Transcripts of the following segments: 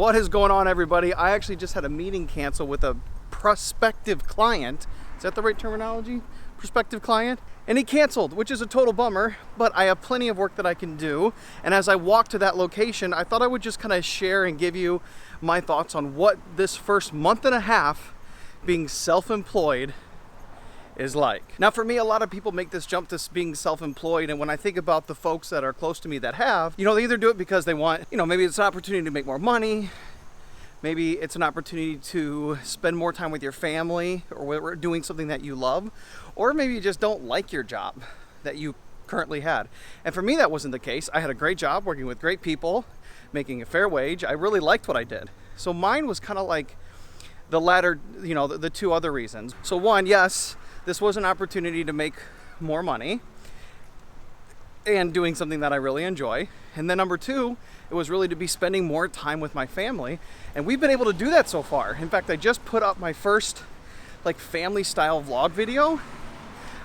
What is going on, everybody? I actually just had a meeting cancel with a prospective client. Is that the right terminology? Prospective client? And he canceled, which is a total bummer, but I have plenty of work that I can do. And as I walked to that location, I thought I would just kind of share and give you my thoughts on what this first month and a half being self-employed is like. Now, for me, a lot of people make this jump to being self-employed, and when I think about the folks that are close to me that have, they either do it because they want, maybe it's an opportunity to make more money, maybe it's an opportunity to spend more time with your family or doing something that you love, or maybe you just don't like your job that you currently had. And for me, that wasn't the case. I had a great job working with great people, making a fair wage. I really liked what I did. So mine was kind of like the latter, the two other reasons. So one, yes, this was an opportunity to make more money and doing something that I really enjoy. And then number two, it was really to be spending more time with my family. And we've been able to do that so far. In fact, I just put up my first family style vlog video.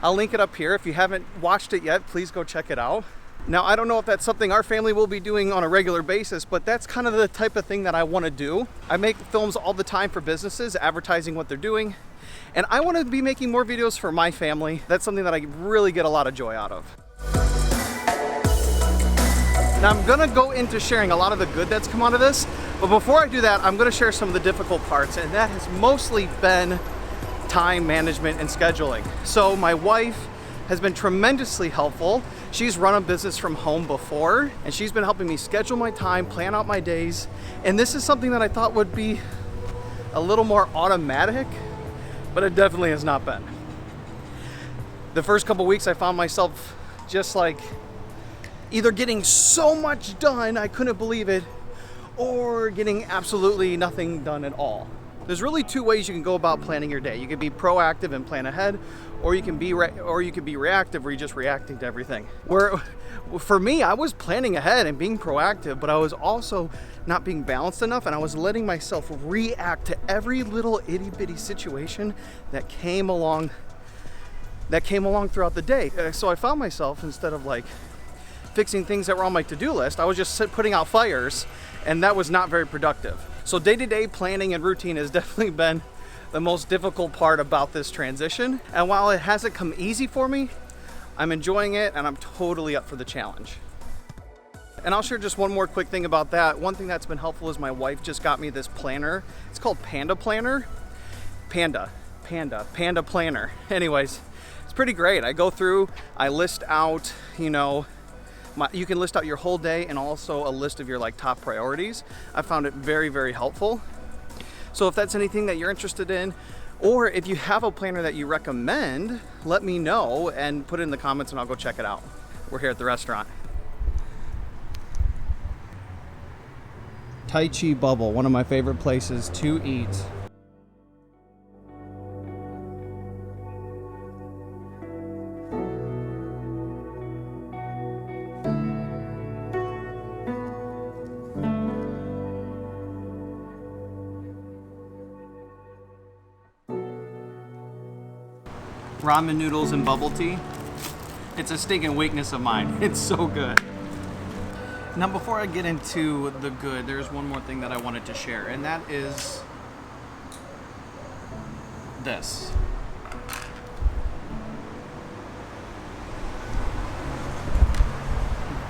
I'll link it up here. If you haven't watched it yet, please go check it out. Now, I don't know if that's something our family will be doing on a regular basis, but that's kind of the type of thing that I want to do. I make films all the time for businesses, advertising what they're doing. And I want to be making more videos for my family. That's something that I really get a lot of joy out of. Now, I'm gonna go into sharing a lot of the good that's come out of this, but before I do that, I'm gonna share some of the difficult parts, and that has mostly been time management and scheduling. So my wife has been tremendously helpful. She's run a business from home before, and she's been helping me schedule my time, plan out my days, and this is something that I thought would be a little more automatic, but it definitely has not been. The first couple weeks I found myself just either getting so much done I couldn't believe it, or getting absolutely nothing done at all. There's really two ways you can go about planning your day. You can be proactive and plan ahead, or you can be reactive, where you're just reacting to everything. Where for me, I was planning ahead and being proactive, but I was also not being balanced enough, and I was letting myself react to every little itty bitty situation that came along throughout the day. So I found myself, instead of fixing things that were on my to-do list, I was just putting out fires, and that was not very productive. So day-to-day planning and routine has definitely been the most difficult part about this transition. And while it hasn't come easy for me, I'm enjoying it, and I'm totally up for the challenge. And I'll share just one more quick thing about that. One thing that's been helpful is my wife just got me this planner. It's called Panda Planner. Panda Planner. Anyways, it's pretty great. I go through, I list out, you can list out your whole day and also a list of your top priorities. I found it very, very helpful. So if that's anything that you're interested in, or if you have a planner that you recommend, let me know and put it in the comments and I'll go check it out. We're here at the restaurant. Tai Chi Bubble, one of my favorite places to eat. Ramen noodles and bubble tea. It's a stinking weakness of mine. It's so good. Now, before I get into the good, there's one more thing that I wanted to share, and that is this.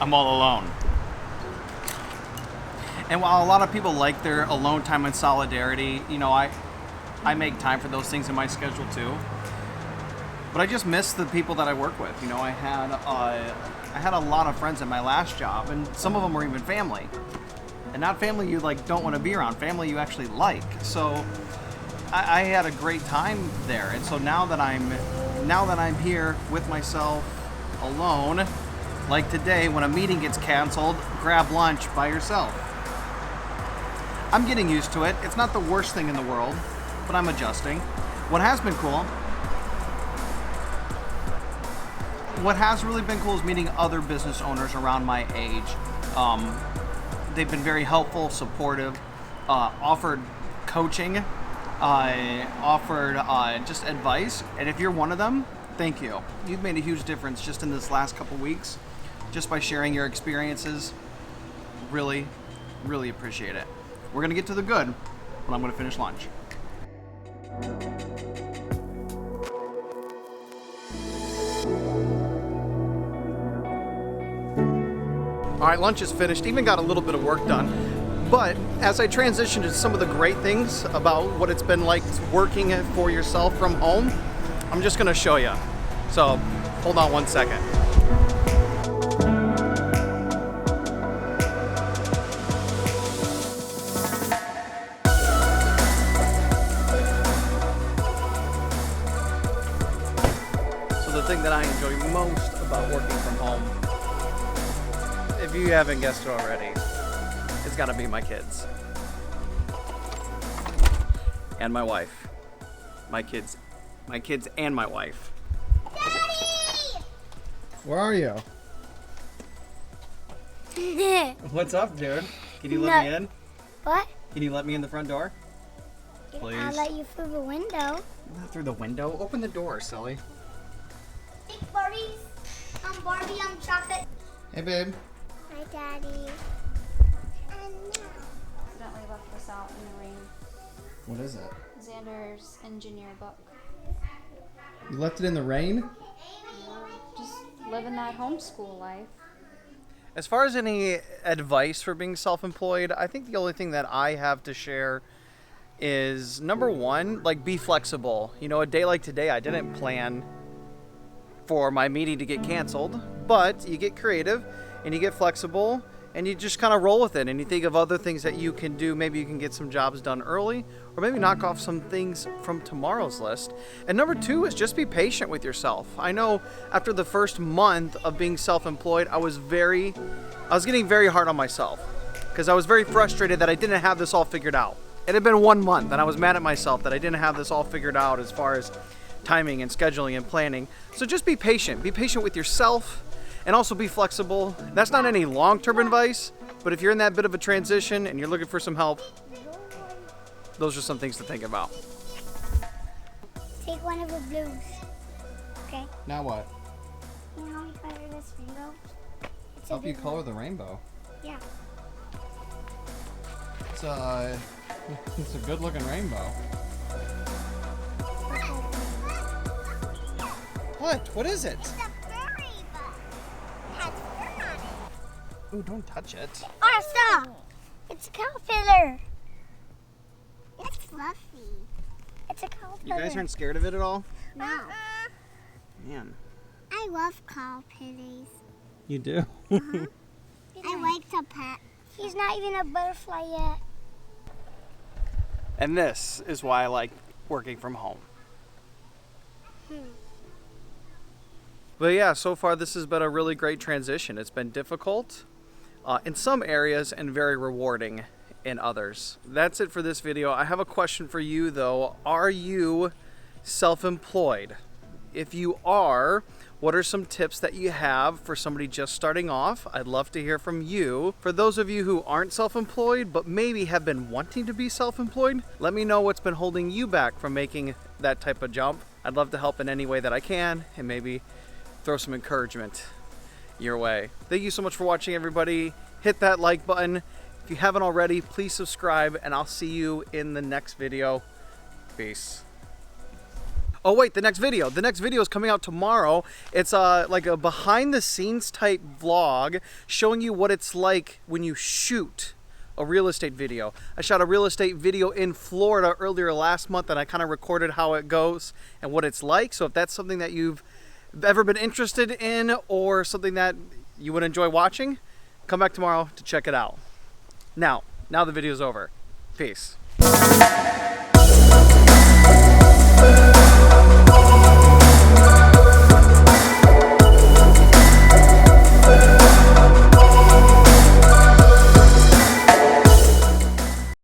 I'm all alone. And while a lot of people like their alone time and solidarity, I make time for those things in my schedule too. But I just miss the people that I work with. I had a lot of friends at my last job, and some of them were even family. And not family you don't want to be around, family you actually like. So I had a great time there. And so now that I'm here with myself alone, like today when a meeting gets canceled, grab lunch by yourself. I'm getting used to it. It's not the worst thing in the world, but I'm adjusting. What has been cool What has really been cool is meeting other business owners around my age. They've been very helpful, supportive, offered coaching, offered just advice. And if you're one of them, thank you. You've made a huge difference just in this last couple weeks, just by sharing your experiences. Really, really appreciate it. We're gonna get to the good when I'm gonna finish lunch. All right, lunch is finished. Even got a little bit of work done. But as I transition to some of the great things about what it's been like working for yourself from home, I'm just gonna show you. So hold on one second. So the thing that I enjoy most about working from home, if you haven't guessed it already, it's gotta be my kids. And my wife. My kids and my wife. Daddy! Where are you? What's up, dude? Can you let me in? What? Can you let me in the front door? Please. I'll let you through the window. Not through the window. Open the door, silly. Hey, Barbies. I'm Barbie. I'm chocolate. Hey, babe. Hi, Daddy. Accidentally left this out in the rain. What is it? Xander's engineer book. You left it in the rain? Just living that homeschool life. As far as any advice for being self-employed, I think the only thing that I have to share is, number one, like, be flexible. You know, a day like today, I didn't plan for my meeting to get canceled, but you get creative and you get flexible and you just kind of roll with it and you think of other things that you can do. Maybe you can get some jobs done early, or maybe knock off some things from tomorrow's list. And number two is just be patient with yourself. I know after the first month of being self-employed, I was getting very hard on myself because I was very frustrated that I didn't have this all figured out. It had been 1 month and I was mad at myself that I didn't have this all figured out as far as timing and scheduling and planning. So just be patient. Be patient with yourself. And also be flexible. That's not any long-term advice, but if you're in that bit of a transition and you're looking for some help, those are some things to think about. Take one of the blues. Okay. Now what? You know how you color this rainbow? It's Help a you big color one. the rainbow. Yeah. It's a good-looking rainbow. What? What is it? It's a furry bug. It has fur on it. Ooh, don't touch it. Oh, stop! It's a caterpillar. It's fluffy. It's a caterpillar. You guys aren't scared of it at all? No. Man. I love caterpillars. You do? I like to pet. He's not even a butterfly yet. And this is why I like working from home. But yeah, so far this has been a really great transition. It's been difficult in some areas and very rewarding in others. That's it for this video. I have a question for you though. Are you self-employed? If you are, what are some tips that you have for somebody just starting off? I'd love to hear from you. For those of you who aren't self-employed but maybe have been wanting to be self-employed, let me know what's been holding you back from making that type of jump. I'd love to help in any way that I can and maybe throw some encouragement your way. Thank you so much for watching, everybody. Hit that like button. If you haven't already, please subscribe, and I'll see you in the next video. Peace. Oh wait, the next video is coming out tomorrow. It's like a behind the scenes type vlog showing you what it's like when you shoot a real estate video. I shot a real estate video in Florida earlier last month, and I kind of recorded how it goes and what it's like. So if that's something that you've ever been interested in or something that you would enjoy watching, come back tomorrow to check it out. Now the video's over. Peace.